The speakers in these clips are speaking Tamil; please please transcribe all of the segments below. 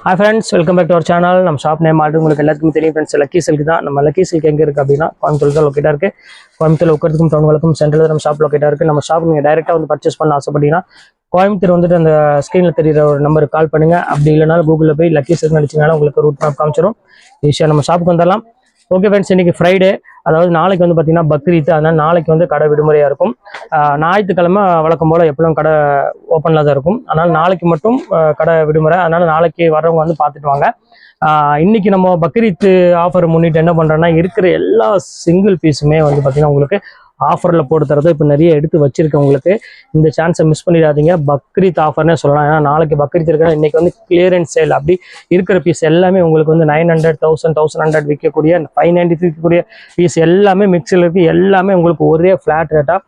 Hi friends, welcome back to our channel. நம்ம ஷாப் நேம் ஆல்ரெடி உங்களுக்கு எல்லாத்துக்கும் தெரியும் ஃப்ரெண்ட்ஸ். லக்கி சில்க் தான். நம்ம லக்கி சில்க் எங்கே இருக்குது அப்படின்னா கோயம்புத்தூர் தான் லொக்கேட்டாக இருக்குது. கோயம்புத்தூர் உட்கிறதுக்கும் டவுனுக்கும் சென்ட்ரல் நம்ம ஷாப் லொக்கேட்டாக இருக்குது. நம்ம ஷாப் நீங்கள் டைரெக்டாக வந்து பர்ச்சேஸ் பண்ண ஆசைப்பட்டீங்கன்னா கோயம்புத்தூர் வந்துட்டு அந்த ஸ்க்ரீனில் தெரியுற ஒரு நம்பருக்கு கால் பண்ணுங்கள். அப்படி இல்லைனாலும் கூகுளில் போய் லக்கி சில்க் அடிச்சிங்கனாலும் உங்களுக்கு ரூட் மேப் காமிச்சிடும். ஈஸியாக நம்ம ஷாப்புக்கு வந்துடலாம். ஓகே ஃப்ரெண்ட்ஸ், இன்றைக்கி ஃப்ரைடே, அதாவது நாளைக்கு வந்து பார்த்தீங்கன்னா பக்ரீத். அதனால் நாளைக்கு வந்து கடை விடுமுறையாக இருக்கும். ஞாயிற்றுக்கிழமை வழக்கம் போல் எப்பவும் கடை ஓப்பனில் தான் இருக்கும். அதனால் நாளைக்கு மட்டும் கடை விடுமுறை. அதனால் நாளைக்கு வர்றவங்க வந்து பார்த்துட்டு வாங்க. இன்றைக்கி நம்ம பக்ரீத் ஆஃபர் முன்னிட்டு என்ன பண்ணுறோன்னா, இருக்கிற எல்லா சிங்கிள் பீஸுமே வந்து பார்த்திங்கன்னா உங்களுக்கு ஆஃபரில் போட்டு தரது இப்போ நிறைய எடுத்து வச்சுருக்கேன். உங்களுக்கு இந்த சான்ஸை மிஸ் பண்ணிடாதீங்க. பக்ரீத் ஆஃபர்னே சொல்லலாம். ஏன்னா நாளைக்கு பக்ரீத் இருக்கிற இன்றைக்கி வந்து கிளியரன்ஸ் சேல். அப்படி இருக்கிற பீஸ் எல்லாமே உங்களுக்கு வந்து 900, 1000, 1100 விற்கக்கூடிய 590 விற்கக்கூடிய பீஸ் எல்லாமே மிக்ஸில் இருக்குது. எல்லாமே உங்களுக்கு ஒரே ஃப்ளாட் ரேட்டாக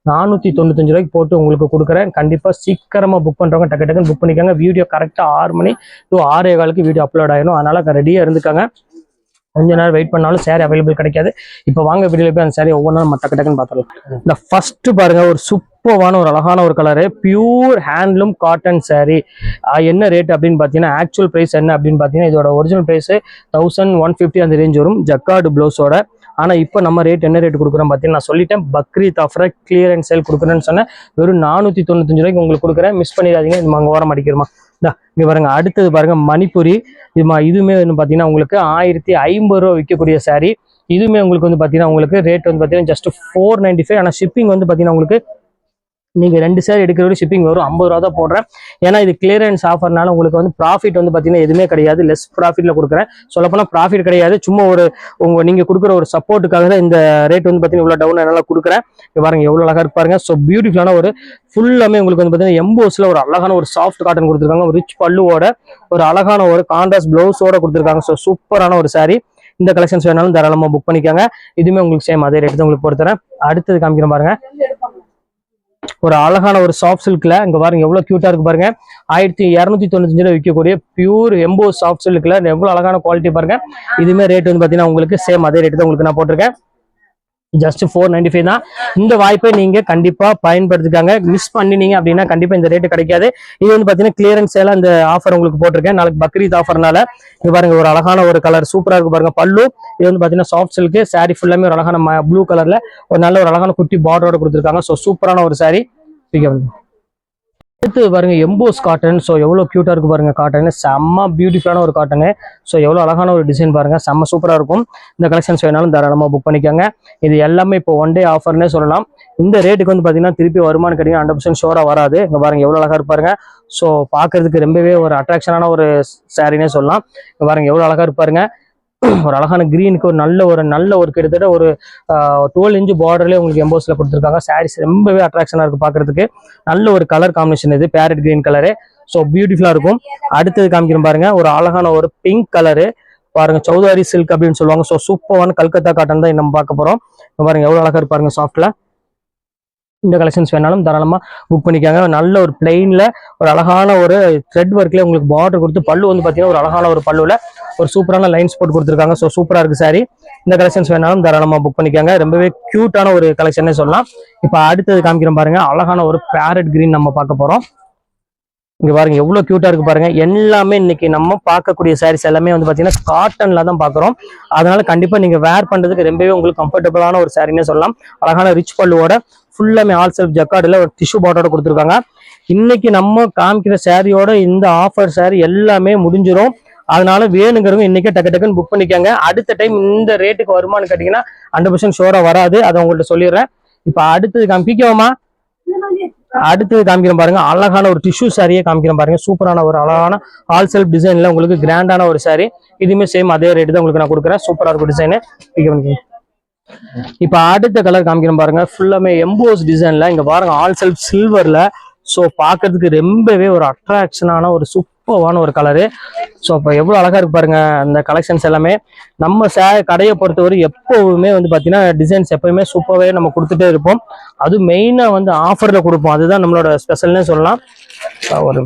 495 ரூபாய்க்கு போட்டு உங்களுக்கு கொடுக்குறேன். கண்டிப்பாக சீக்கிரமாக புக் பண்ணுறவங்க டக்கு டக்குன்னு புக் பண்ணிக்காங்க. வீடியோ கரெக்டாக 6 மணி to 6:15 வீடியோ அப்லோட் ஆகிடும். அதனால் ரெடியாக இருந்துக்காங்க. கொஞ்ச நேரம் வெயிட் பண்ணாலும் சேரீ அவைலபிள் கிடைக்காது. இப்போ வாங்க வீடியோவில் போய் அந்த சேரீ ஒவ்வொன்றும் நம்ம டக்கு டக்குன்னு பார்த்துடலாம். இந்த ஃபர்ஸ்ட் பாருங்க, ஒரு சூப்பரான ஒரு அழகான ஒரு colour, pure handloom cotton sari. என்ன ரேட் அப்படின்னு பார்த்தீங்கன்னா, ஆக்சுவல் ப்ரைஸ் என்ன அப்படின்னு பார்த்தீங்கன்னா, இதோட ஒரிஜினல் ப்ரைஸ் 1150 அந்த ரேஞ்ச் வரும், ஜக்கார்டு ப்ளவுஸோட. ஆனால் இப்போ நம்ம ரேட் என்ன ரேட் கொடுக்குறோம் பார்த்தீங்கன்னா, நான் சொல்லிட்டேன் பக்ரீத் ஆஃபரை கிளியரன்ஸ் சேல் கொடுக்குறேன்னு சொன்னேன். வெறும் 495 ரூபாய்க்கு உங்களுக்கு கொடுக்குறேன். மிஸ் பண்ணிடாதீங்க. இது அங்கே ஓரம் அடிக்கிறோமா இங்கே பாருங்க. அடுத்தது பாருங்க, மணிப்புரி. இதுவுமே வந்து பார்த்தீங்கன்னா உங்களுக்கு 1050 ரூபா விற்கக்கூடிய சாரீ. இதுவுமே உங்களுக்கு வந்து பார்த்தீங்கன்னா உங்களுக்கு ரேட் வந்து பார்த்தீங்கன்னா ஜஸ்ட் 495. ஆனால் ஷிப்பிங் வந்து பார்த்தீங்கன்னா உங்களுக்கு நீங்கள் 2 சேரீ எடுக்கிற ஷிப்பிங் வரும் 50 ரூபா தான் போடுறேன். ஏன்னா இது கிளியரன்ஸ் ஆஃபர்னால உங்களுக்கு வந்து ப்ராஃபிட் வந்து பார்த்தீங்கன்னா எதுவுமே கிடையாது. லெஸ் ப்ராஃபிட்டில் கொடுக்குறேன். சொல்லப்போனால் ப்ராஃபிட் கிடையாது. சும்மா ஒரு நீங்கள் கொடுக்குற ஒரு சப்போர்ட்டுக்காக தான் இந்த ரேட் வந்து பார்த்தீங்கன்னா இவ்வளோ டவுன் என்னால் கொடுக்குறேன். பாருங்க எவ்வளோ அழகாக இருப்பாருங்க. ஸோ பியூட்டிஃபுல்லான ஒரு ஃபுல்லாமே உங்களுக்கு வந்து பார்த்தீங்கன்னா எம்போஸில் ஒரு அழகான ஒரு சாஃப்ட் காட்டன் கொடுத்துருக்காங்க. ரிச் பல்லுவோட ஒரு அழகான ஒரு கான்ட்ராஸ்ட் ப்ளவுஸோட கொடுத்துருக்காங்க. ஸோ சூப்பரான ஒரு சாரீ. இந்த கலெக்ஷன்ஸ் வேணாலும் தாராளமாக புக் பண்ணிக்காங்க. இதுவுமே உங்களுக்கு சேம் அதே ரேட் தான் உங்களுக்கு பொறுத்துறேன். அடுத்தது காமிக்கிறேன் பாருங்க, ஒரு அழகான ஒரு சாஃப்ட் சில்க்ல. இங்க பாருங்க எவ்வளவு கியூட்டா இருக்கு பாருங்க. 1295 ரூபாய் விற்கக்கூடிய பியூர் எம்போ சாஃப்ட் சில்க்ல எவ்வளவு அழகான குவாலிட்டி பாருங்க. இதுமே ரேட் வந்து பாத்தீங்கன்னா உங்களுக்கு சேம் அதே ரேட் தான் உங்களுக்கு நான் போட்டிருக்கேன். ஜஸ்ட் 495 தான். இந்த வாய்ப்பை நீங்க கண்டிப்பா பயன்படுத்திக்காங்க. மிஸ் பண்ணினீங்க அப்படின்னா கண்டிப்பா இந்த ரேட்டு கிடைக்காது. இது வந்து பாத்தீங்கன்னா கிளியரன்ஸ் சேல இந்த ஆஃபர் உங்களுக்கு போட்டிருக்கேன். நாளைக்கு பக்ரீத் ஆஃபர்னால இது பாருங்க ஒரு அழகான ஒரு கலர் சூப்பரா இருக்கு பாருங்க. பல்லு இது வந்து பாத்தீங்கன்னா சாஃப்ட் சில்க். சாரி ஃபுல்லாமே ஒரு அழகான ப்ளூ கலர்ல ஒரு நல்ல ஒரு அழகான குட்டி பார்டரோட கொடுத்துருக்காங்க. ஸோ சூப்பரான ஒரு சாரி. அடுத்து பாருங்க எம்போஸ் காட்டன். ஸோ எவ்வளோ கியூட்டா இருக்கு பாருங்க. காட்டன் செம்ம பியூட்டிஃபுல்லான ஒரு காட்டனு. ஸோ எவ்வளோ அழகான ஒரு டிசைன் பாருங்க. செம்ம சூப்பராக இருக்கும். இந்த கலெக்ஷன்ஸ் வேணாலும் தாராளமாக புக் பண்ணிக்கோங்க. இது எல்லாமே இப்போ 1 டே ஆஃபர்னே சொல்லலாம். இந்த ரேட்டுக்கு வந்து பார்த்தீங்கன்னா திருப்பி வருமானம் கிடைக்கும் 100% ஷோராக வராது. இங்கே பாருங்க எவ்வளோ அழகாக இருப்பாருங்க. ஸோ பார்க்கறதுக்கு ரொம்பவே ஒரு அட்ராக்ஷனான ஒரு சாரினே சொல்லலாம். இங்கே பாருங்க எவ்வளோ அழகாக இருப்பாருங்க. ஒரு அழகான கிரீனுக்கு ஒரு நல்ல ஒரு கிட்டத்தட்ட ஒரு 12 இன்ச் பார்டர்லேயே உங்களுக்கு எம்போஸ்ல கொடுத்துருக்காங்க. சாரீஸ் ரொம்பவே அட்ராக்ஷனாக இருக்கும் பார்க்கறதுக்கு. நல்ல ஒரு கலர் காம்பினேஷன் இது, பேரட் கிரீன் கலரு. ஸோ பியூட்டிஃபுல்லாக இருக்கும். அடுத்தது காமிக்கிறோம் பாருங்க, ஒரு அழகான ஒரு பிங்க் கலரு பாருங்க. சௌதாரி சில்க் அப்படின்னு சொல்லுவாங்க. ஸோ சூப்பரான கல்கத்தா காட்டன் தான் நம்ம பார்க்க போகிறோம். பாருங்க எவ்வளோ அழகாக இருப்பாருங்க சாஃப்ட்ல. இந்த கலெக்ஷன்ஸ் வேணாலும் தாராளமாக புக் பண்ணிக்காங்க. நல்ல ஒரு பிளெயின்ல ஒரு அழகான ஒரு த்ரெட் ஒர்க்ல உங்களுக்கு பார்டர் கொடுத்து பல்லு வந்து பார்த்தீங்கன்னா ஒரு அழகான ஒரு பல்லுல ஒரு சூப்பரான லைன்ஸ் போட்டு கொடுத்துருக்காங்க. ஸோ சூப்பராக இருக்கு சாரி. இந்த கலெக்ஷன்ஸ் வேணாலும் தாராளமாக புக் பண்ணிக்காங்க. ரொம்பவே கியூட்டான ஒரு கலெக்ஷனே சொல்லலாம். இப்போ அடுத்தது காமிக்கிறோம் பாருங்க, அழகான ஒரு பேரட் கிரீன் நம்ம பார்க்க போறோம். இங்க பாருங்க எவ்வளவு கியூட்டா இருக்கு பாருங்க. எல்லாமே இன்னைக்கு நம்ம பார்க்கக்கூடிய சாரீஸ் எல்லாமே வந்து பாத்தீங்கன்னா காட்டன்ல தான் பாக்குறோம். அதனால கண்டிப்பா நீங்க வேர் பண்றதுக்கு ரொம்பவே உங்களுக்கு கம்ஃபர்டபுளான ஒரு சாரின்னே சொல்லலாம். அழகான ரிச் பல்லுவோட ஃபுல்லாமே ஆல் செல்ஃப் ஜக்கார்டுல ஒரு டிஷ்யூ பார்டரோட கொடுத்துருக்காங்க. இன்னைக்கு நம்ம காமிக்கிற சாரியோட இந்த ஆஃபர் சாரி எல்லாமே முடிஞ்சிடும். அதனால வேணுங்கிறவங்க இன்னைக்கே டக்கு டக்குன்னு புக் பண்ணிக்காங்க. அடுத்த டைம் இந்த ரேட்டுக்கு வருமானு கேட்டீங்கன்னா 100% ஷோரா வராது. அதை உங்கள்ட்ட சொல்லிடுறேன். இப்ப அடுத்தது காமிக்கோமா, அடுத்தது காமிக்கிறேன் பாருங்க. அழகான ஒரு டிஷ்யூ சாரியே காமிக்கிறேன் பாருங்க. சூப்பரான ஒரு அழகான ஆல் செல்ஃப் டிசைன்ல உங்களுக்கு கிராண்டான ஒரு சாரி. இதுவுமே சேம் அதே ரேட்டு தான் உங்களுக்கு நான் கொடுக்குறேன். சூப்பரா இருக்கும் டிசைனு. இப்ப அடுத்த கலர் காமிக்கிறேன் பாருங்க. ஃபுல்லாமே எம்போஸ் டிசைன்ல இங்க பாருங்க ஆல் செல்ஃப் சில்வர்ல. ஸோ பார்க்கறதுக்கு ரொம்பவே ஒரு அட்ராக்ஷனான ஒரு சூப்பரான ஒரு கலரு. ஸோ இப்போ எவ்வளோ அழகா இருக்கு பாருங்க. அந்த கலெக்ஷன்ஸ் எல்லாமே நம்ம கடையை பொறுத்தவரை எப்பவுமே வந்து பார்த்தீங்கன்னா டிசைன்ஸ் எப்பவுமே சூப்பராகவே நம்ம கொடுத்துட்டே இருப்போம். அது மெயினாக வந்து ஆஃபரில் கொடுப்போம். அதுதான் நம்மளோட ஸ்பெஷல்னே சொல்லலாம். ஒரு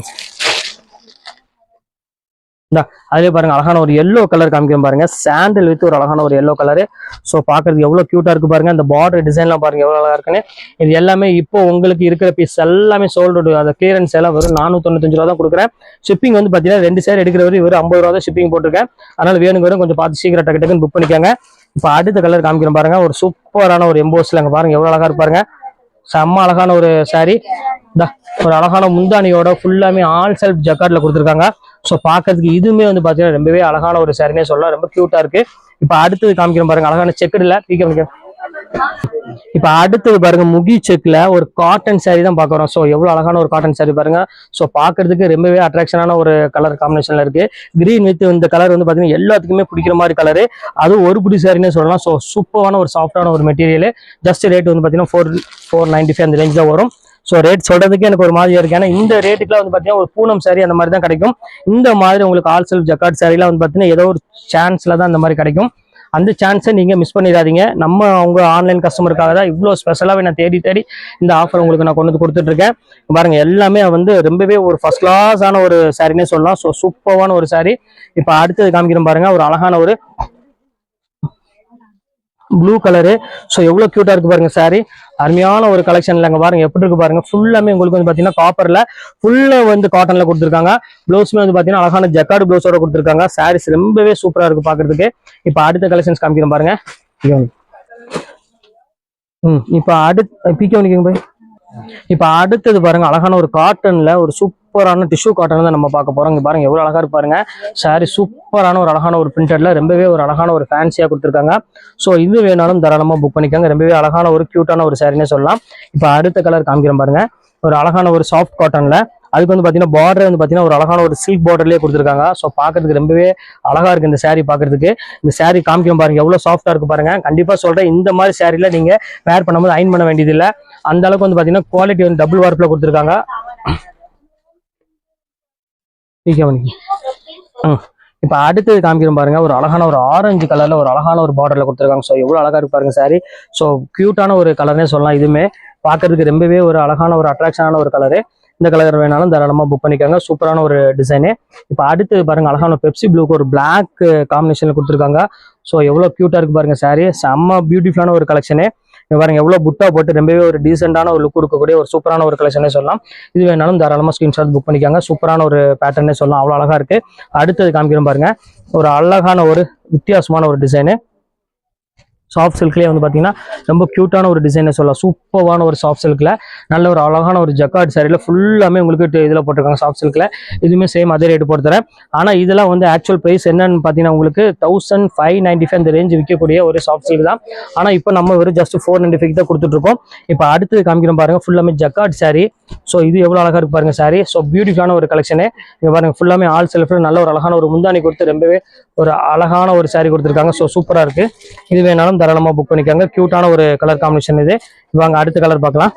அதுலேயே பாருங்க அழகான ஒரு எல்லோ கலர் காமிக்கிறோம் பாருங்க, சாண்டல் வித் ஒரு அழகான ஒரு எல்லோ கலரு. ஸோ பார்க்கறதுக்கு எவ்வளோ க்யூட்டாக இருக்கு பாருங்க. அந்த பார்டர் டிசைன்லாம் பாருங்க எவ்வளோ அழகா இருக்குன்னு. இது எல்லாமே இப்போ உங்களுக்கு இருக்கிற பீஸ் எல்லாமே சோல்டு, அந்த கிளியரன்ஸ் எல்லாம் வரும் 495 ரூபா தான் கொடுக்குறேன். ஷிப்பிங் வந்து பார்த்தீங்கன்னா 2 சேர் எடுக்கிற வரை ஒரு 50 ரூபா தான் ஷிப்பிங் போட்டிருக்கேன். அதனால வேணுங்கிறவங்க கொஞ்சம் பார்த்து சீக்கிரம் டக்கு டக்குன்னு புக் பண்ணிக்கோங்க. இப்போ அடுத்த கலர் காமிக்கிறோம் பாருங்க, ஒரு சூப்பரான ஒரு எம்போஸ்ல அங்கே பாருங்க எவ்வளோ அழகா இருப்பாருங்க. செம்ம அழகான ஒரு சாரி, ஒரு அழகான முந்தானியோட ஃபுல்லாமே ஆல் செல்ஃப் ஜக்கார்ட்ல கொடுத்துருக்காங்க. ஸோ பார்க்கறதுக்கு இதுவுமே வந்து பார்த்தீங்கன்னா ரொம்பவே அழகான ஒரு சாரினே சொல்லலாம், ரொம்ப கியூட்டா இருக்கு. இப்போ அடுத்தது காமிக்கிறோம் பாருங்க, அழகான செக்குடுல பீக்க. இப்ப அடுத்தது பாருங்க, முகி செக்ல ஒரு காட்டன் சாரி தான் பாக்குறோம். ஸோ எவ்வளவு அழகான ஒரு காட்டன் சாரி பாருங்க. ஸோ பாக்குறதுக்கு ரொம்பவே அட்ராக்ஷனான ஒரு கலர் காம்பினேஷன்ல இருக்கு. கிரீன் வித் இந்த கலர் வந்து பாத்தீங்கன்னா எல்லாத்துக்குமே பிடிக்கிற மாதிரி கலரு, அதுவும் ஒரு புடி சாரின்னு சொல்லலாம். ஸோ சூப்பரான ஒரு சாஃப்டான ஒரு மெட்டீரியல். ஜஸ்ட் ரேட் வந்து பாத்தீங்கன்னா 495 அந்த ரேஞ்ச் தான் வரும். ஸோ ரேட் சொல்றதுக்கு எனக்கு ஒரு மாதிரியா இருக்கு. ஏன்னா இந்த ரேட்டுக்குலாம் வந்து பாத்தீங்கன்னா ஒரு பூனம் சாரி அந்த மாதிரி தான் கிடைக்கும். இந்த மாதிரி உங்களுக்கு ஆல் செல்ஃப் ஜக்கார்ட் சாரிலாம் வந்து பாத்தீங்கன்னா ஏதோ ஒரு சான்ஸ்ல தான் அந்த மாதிரி கிடைக்கும். அந்த சான்ஸை நீங்க மிஸ் பண்ணிடாதீங்க. நம்ம அவங்க ஆன்லைன் கஸ்டமருக்காக தான் இவ்வளோ ஸ்பெஷலாகவே நான் தேடி தேடி இந்த ஆஃபர் உங்களுக்கு நான் கொண்டு வந்து கொடுத்துட்டு இருக்கேன். பாருங்க எல்லாமே வந்து ரொம்பவே ஒரு ஃபர்ஸ்ட் கிளாஸான ஒரு சாரினே சொல்லலாம். ஸோ சூப்பரான ஒரு சாரி. இப்போ அடுத்தது காமிக்கிறோம் பாருங்க, ஒரு அழகான ஒரு ப்ளூ கலரு. ஸோ எவ்வளோ கியூட்டா இருக்கு பாருங்க சாரி. அருமையான ஒரு கலெக்ஷன்ல அங்க பாருங்க எப்படி இருக்கு பாருங்க. ஃபுல்லாமே உங்களுக்கு வந்து பாத்தீங்கன்னா காப்பர்ல ஃபுல்லா வந்து காட்டன்ல கொடுத்துருக்காங்க. ப்ளவுஸ்மே வந்து பாத்தீங்கன்னா அழகான ஜக்கார்டு ப்ளவுஸோட கொடுத்துருக்காங்க. சாரீஸ் ரொம்பவே சூப்பரா இருக்கு பாக்குறதுக்கு. இப்ப அடுத்த கலெக்ஷன்ஸ் காமிக்கிறோம் பாருங்க. இப்ப அடுத்து பிக்க போய் இப்ப அடுத்தது பாருங்க, அழகான ஒரு காட்டன்ல ஒரு சூப்பரான டிஷ்யூ காட்டன் தான் நம்ம பார்க்க போறோம். இங்க பாருங்க எவ்வளவு அழகா இருப்பாருங்க சாரி. சூப்பரான ஒரு அழகான ஒரு பிரிண்டட்ல ரொம்பவே ஒரு அழகான ஒரு ஃபேன்சியா கொடுத்துருக்காங்க. ஸோ இது வேணாலும் தாராளமா புக் பண்ணிக்கோங்க. ரொம்பவே அழகான ஒரு கியூட்டான ஒரு சாரினே சொல்லலாம். இப்ப அடுத்த கலர் காமிக்கிறோம் பாருங்க, ஒரு அழகான ஒரு சாஃப்ட் காட்டன்ல. அதுக்கு வந்து பாத்தீங்கன்னா பார்டர் வந்து பாத்தீங்கன்னா ஒரு அழகான ஒரு சில்க் பார்டர்லயே கொடுத்துருக்காங்க. ஸோ பாக்குறதுக்கு ரொம்பவே அழகா இருக்கு இந்த சாரி பாக்குறதுக்கு. இந்த சாரி காமிக்கும் பாருங்க எவ்வளவு சாஃப்டா இருக்கு பாருங்க. கண்டிப்பா சொல்றேன், இந்த மாதிரி சாரில நீங்க வேர் பண்ணும்போது அயன் பண்ண வேண்டியது இல்லை. அந்த அளவுக்கு வந்து பாத்தீங்கன்னா குவாலிட்டி வந்து டபுள் வார்ப்ல கொடுத்துருக்காங்க. இப்ப அடுத்தது காமிக்கிறோம் பாருங்க, ஒரு அழகான ஒரு ஆரஞ்சு கலர்ல ஒரு அழகான ஒரு பார்டர்ல கொடுத்துருக்காங்க. ஸோ எவ்வளவு அழகா இருக்கு பாருங்க சாரி. ஸோ கியூட்டான ஒரு கலர்னே சொல்லலாம். இதுவுமே பாக்குறதுக்கு ரொம்பவே ஒரு அழகான ஒரு அட்ராக்ஷனான ஒரு கலரு. இந்த கலர் வேணாலும் தாராளமா புக் பண்ணிக்காங்க. சூப்பரான ஒரு டிசைனு. இப்ப அடுத்து பாருங்க, அழகான பெப்சி ப்ளூக்கு ஒரு பிளாக் காம்பினேஷன்ல கொடுத்துருக்காங்க. ஸோ எவ்வளவு கியூட்டா இருக்கு பாருங்க சாரி. செம்ம பியூட்டிஃபுல்லான ஒரு கலெக்ஷனு. பாருங்க எவ்வளவு புட்டா போட்டு ரொம்பவே ஒரு டீசென்டான ஒரு லுக் இருக்கக்கூடிய ஒரு சூப்பரான ஒரு கலெக்ஷனே சொல்லலாம். இது வேணாலும் தாராளமா ஸ்கிரீன்ஷாட் புக் பண்ணிக்காங்க. சூப்பரான ஒரு பேட்டர்னே சொல்லலாம், அவ்வளவு அழகா இருக்கு. அடுத்தது காமிக்கிறோம் பாருங்க, ஒரு அழகான ஒரு வித்தியாசமான ஒரு டிசைனு. சாஃப்ட் சில்க்லேயே வந்து பார்த்தீங்கன்னா ரொம்ப க்யூட்டான ஒரு டிசைனை சொல்லலாம். சூப்பரான ஒரு சாஃப்ட் சில்க்ல நல்ல ஒரு அழகான ஒரு ஜக்கார்ட் சாரியில் ஃபுல்லாமே உங்களுக்கு இதில் போட்டிருக்காங்க சாஃப்ட் சில்க்ல. இதுவுமே சேம் அதே ரேட்டு போட்டு தரேன். ஆனால் இதெல்லாம் வந்து ஆக்சுவல் ப்ரைஸ் என்னன்னு பார்த்தீங்கன்னா உங்களுக்கு 1595 அந்த ரேஞ்ச் விற்கக்கூடிய ஒரு சாஃப்ட் சில்க் தான். ஆனால் இப்போ நம்ம வெறும் ஜஸ்ட் 495 தான் கொடுத்துட்ருக்கோம். இப்போ அடுத்தது காமிக்கிறோம் பாருங்க, ஃபுல்லாமே ஜக்கார்ட் சாரி. ஸோ இது எவ்வளோ அழகா இருக்கு பாருங்க சாரி. ஸோ பியூட்டிஃபுல்லான ஒரு கலெக்ஷனு. இங்கே பாருங்க ஃபுல்லாமே ஆல் செல்ஃப் நல்ல ஒரு அழகான ஒரு முந்தானி கொடுத்து ரொம்பவே ஒரு அழகான ஒரு சாரி கொடுத்துருக்காங்க. ஸோ சூப்பராக இருக்கு. இது வேணாலும் தாராளமா புக் பண்ணிக்காங்க. கியூட்டான ஒரு கலர் காம்பினேஷன் இது. வாங்க அடுத்த கலர் பார்க்கலாம்.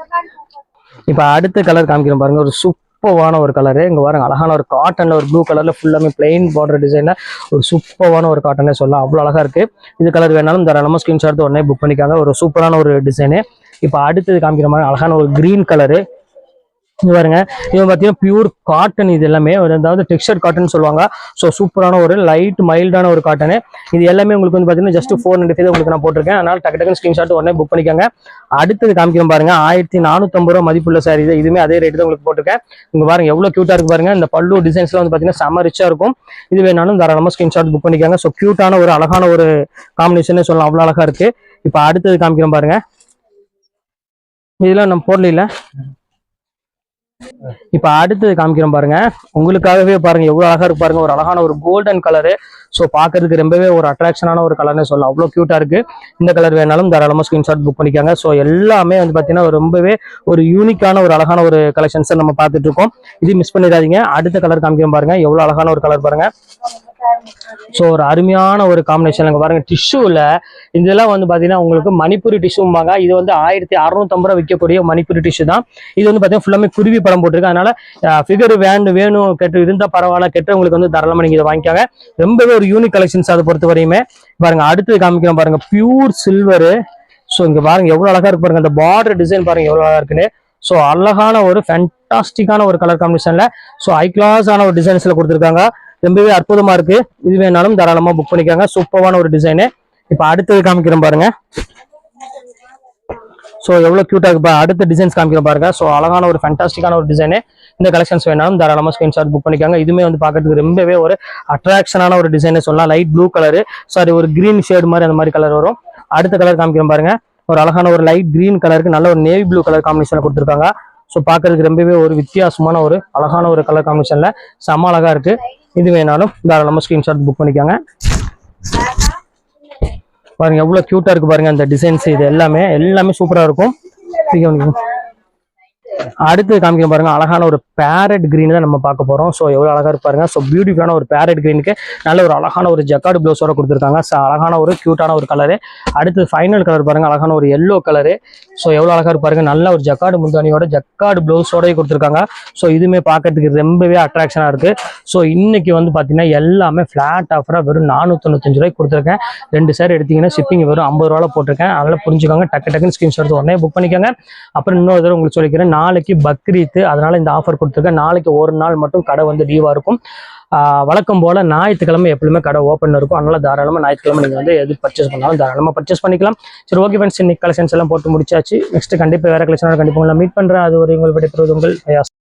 இப்ப அடுத்த கலர் காமிக்கிறோம் பாருங்க, ஒரு சூப்பரான ஒரு கலரு. இங்க பாருங்க அழகான ஒரு காட்டன்ல ஒரு ப்ளூ கலர்ல ஃபுல்லாமே பிளைன் பார்டர் டிசைன்ல ஒரு சூப்பரான ஒரு காட்டனே சொல்லலாம், அவ்வளவு அழகா இருக்கு. இது கலர் வேணாலும் தாராளமா ஸ்கிரீன்ஷாட் உடனே புக் பண்ணிக்காங்க. ஒரு சூப்பரான ஒரு டிசைனு. இப்ப அடுத்தது காமிக்கிற மாதிரி அழகான ஒரு கிரீன் கலரு. இது பாருங்க, இவன் பார்த்தீங்கன்னா பியூர் காட்டன். இது எல்லாமே அதாவது டெக்ஸ்டர் காட்டன் சொல்லுவாங்க. ஸோ சூப்பரான ஒரு லைட் மைல்டான ஒரு காட்டனு. இது எல்லாமே உங்களுக்கு வந்து பார்த்தீங்கன்னா ஜஸ்ட் 495 உங்களுக்கு நான் போட்டிருக்கேன். அதனால டக்கு டக்குன்னு ஸ்கிரீன்ஷாட் உடனே புக் பண்ணிக்கோங்க. அடுத்தது காமிக்கிறோம் பாருங்க, 1450 ரூபா மதிப்புள்ள சாரி. இதுவுமே அதே ரேட்டு தான் உங்களுக்கு போட்டிருக்கேன். இங்க பாருங்க எவ்வளவு கியூட்டா இருக்கு பாருங்க. இந்த பல்லு டிசைன்ஸ்லாம் வந்து பார்த்தீங்கன்னா செம ரிச்சா இருக்கும். இது வேணாலும் தாராளமா ஸ்கிரீன்ஷாட் புக் பண்ணிக்கோங்க. ஸோ கியூட்டான ஒரு அழகான ஒரு காம்பினேஷன் சொல்லலாம், அவ்வளோ அழகா இருக்கு. இப்போ அடுத்தது காமிக்கிறோம் பாருங்க, இதெல்லாம் நம்ம போடல. இப்ப அடுத்தது காமிக்கிறோம் பாருங்க, உங்களுக்காகவே பாருங்க எவ்வளவு அழகா இருக்கு பாருங்க. ஒரு அழகான ஒரு கோல்டன் கலரு. ஸோ பாக்குறதுக்கு ரொம்பவே ஒரு அட்ராக்ஷனான ஒரு கலர்னே சொல்லலாம், அவ்வளவு கியூட்டா இருக்கு. இந்த கலர் வேணாலும் தாராளமா ஸ்கிரீன்ஷாட் புக் பண்ணிக்காங்க. ஸோ எல்லாமே வந்து பாத்தீங்கன்னா ரொம்பவே ஒரு யூனிக்கான ஒரு அழகான ஒரு கலெக்ஷன்ஸ் நம்ம பார்த்துட்டு இருக்கோம். இது மிஸ் பண்ணிடாதீங்க. அடுத்த கலர் காமிக்கிறோம் பாருங்க, எவ்வளவு அழகான ஒரு கலர் பாருங்க. ஸோ ஒரு அருமையான ஒரு காம்பினேஷன் பாருங்க. டிஷ்யூல இதெல்லாம் வந்து பாத்தீங்கன்னா உங்களுக்கு மணிப்பூரி டிஷ்யூம்பாங்க. இது வந்து 1650 ரூபா விற்கக்கூடிய மணிப்பூரி டிஷ்யூ தான். இது வந்து பாத்தீங்கன்னா ஃபுல்லாமே குருவி படம் போட்டிருக்கு. அதனால ஃபிகர் வேணும் கெட்டு இருந்தா பரவாயில்ல, கெட்டவங்களுக்கு வந்து தாராளமா நீங்க இதை வாங்கிக்காங்க. ரொம்பவே ஒரு யூனிக் கலெக்ஷன்ஸ் அதை பொறுத்த வரையுமே. பாருங்க அடுத்தது காமிக்கிறோம் பாருங்க, பியூர் சில்வரு. ஸோ இங்க பாருங்க எவ்வளவு அழகா இருக்கு பாருங்க. அந்த பார்டர் டிசைன் பாருங்க எவ்வளவு அழகா இருக்குன்னு. ஸோ அழகான ஒரு ஃபேண்டாஸ்டிக்கான ஒரு கலர் காம்பினேஷன்ல ஸோ ஹை கிளாஸான ஒரு டிசைன்ஸ்ல கொடுத்துருக்காங்க. ரொம்பவே அற்புதமா இருக்கு. இது வேணாலும் தாராளமா புக் பண்ணிக்கோங்க. சூப்பரான ஒரு டிசைனு. இப்போ அடுத்தது காமிக்கிறேன் பாருங்க. ஸோ எவ்வளோ க்யூட்டாக இருக்கு. அடுத்த டிசைன்ஸ் காமிக்கிறேன் பாருங்க. ஸோ அழகான ஒரு ஃபேண்டாஸ்டிக்கான ஒரு டிசைனு. இந்த கலெக்ஷன்ஸ் வேணாலும் தாராளமாக ஸ்கிரீன்ஷாட் புக் பண்ணிக்காங்க. இதுவுமே வந்து பார்க்கறதுக்கு ரொம்பவே ஒரு அட்ராக்ஷனான ஒரு டிசைனை சொல்லலாம். லைட் ப்ளூ கலரு, சாரி ஒரு கிரீன் ஷேடு மாதிரி அந்த மாதிரி கலர் வரும். அடுத்த கலர் காமிக்கிறேன் பாருங்க. ஒரு அழகான ஒரு லைட் கிரீன் கலருக்கு நல்ல ஒரு நேவி ப்ளூ கலர் காம்பினேஷன் கொடுத்துருக்காங்க. ஸோ பார்க்கறதுக்கு ரொம்பவே ஒரு வித்தியாசமான ஒரு அழகான ஒரு கலர் காம்பினேஷன்ல செம்ம அழகா இருக்கு. இது வேணாலும் தாராளமாக ஸ்கிரீன்ஷாட் புக் பண்ணிக்காங்க. பாருங்க எவ்வளவு கியூட்டா இருக்கு பாருங்க அந்த டிசைன்ஸ். இது எல்லாமே சூப்பரா இருக்கும். அடுத்து காமிக்க பாருங்க. அழகான ஒரு பேரட் கிரீன் தான் நம்ம பார்க்க போறோம். ஸோ எவ்வளவு அழகா இருப்பாருங்க. ஸோ பியூட்டிஃபுல்லான ஒரு பேரட் கிரீனுக்கு நல்ல ஒரு அழகான ஒரு ஜக்கார்டு ப்ளவுஸோட கொடுத்துருக்காங்க. ஸோ அழகான ஒரு கியூட்டான ஒரு கலரு. அடுத்து ஃபைனல் கலர் பாருங்க. அழகான ஒரு எல்லோ கலரு. ஸோ எவ்வளவு அழகா இருப்பாருங்க. நல்ல ஒரு ஜக்கார்டு முந்தானியோட ஜக்கார்டு ப்ளவுஸோட கொடுத்துருக்காங்க. ஸோ இதுவுமே பார்க்கறதுக்கு ரொம்பவே அட்ராக்ஷனா இருக்கு. ஸோ இன்னைக்கு வந்து பாத்தீங்கன்னா எல்லாமே ஃபிளாட் ஆஃபரா வெறும் 495 ரூபாய்க்கு கொடுத்துருக்கேன். 2 சேர் எடுத்தீங்கன்னா ஷிப்பிங் வெறும் 50 ரூபாய் போட்டிருக்கேன். அதனால புரிஞ்சுக்கோங்க. டக்குன்னு ஸ்கிரீன்ஷாட் உடனே புக் பண்ணிக்கோங்க. அப்புறம் இன்னொரு தடவை உங்களுக்கு சொல்லிக்கிறேன், நாளைக்கு பக்ரீத், அதனால இந்த ஆஃபர் கொடுத்துருக்கேன். நாளைக்கு ஒரு நாள் மட்டும் கடை வந்து லீவா இருக்கும். வழக்கம் போல ஞாயிற்றுக்கிழமை எப்பவுமே கடை ஓப்பன் இருக்கும். அதனால தாராளமாக ஞாயிற்றுக்கிழமை நீங்கள் வந்து எது பர்ச்சேஸ் பண்ணாலும் தாராளமாக பர்ச்சேஸ் பண்ணிக்கலாம். சரி, ஓகே ஃப்ரெண்ட்ஸ், இன்னைக்கு கலெக்ஷன்ஸ் எல்லாம் போட்டு முடிச்சாச்சு. நெக்ஸ்ட் கண்டிப்பாக வேற கலெக்ஷனோட கண்டிப்பாக மீட் பண்ணுறேன். அது ஒரு உங்கள் விடைபெறுவது உங்கள்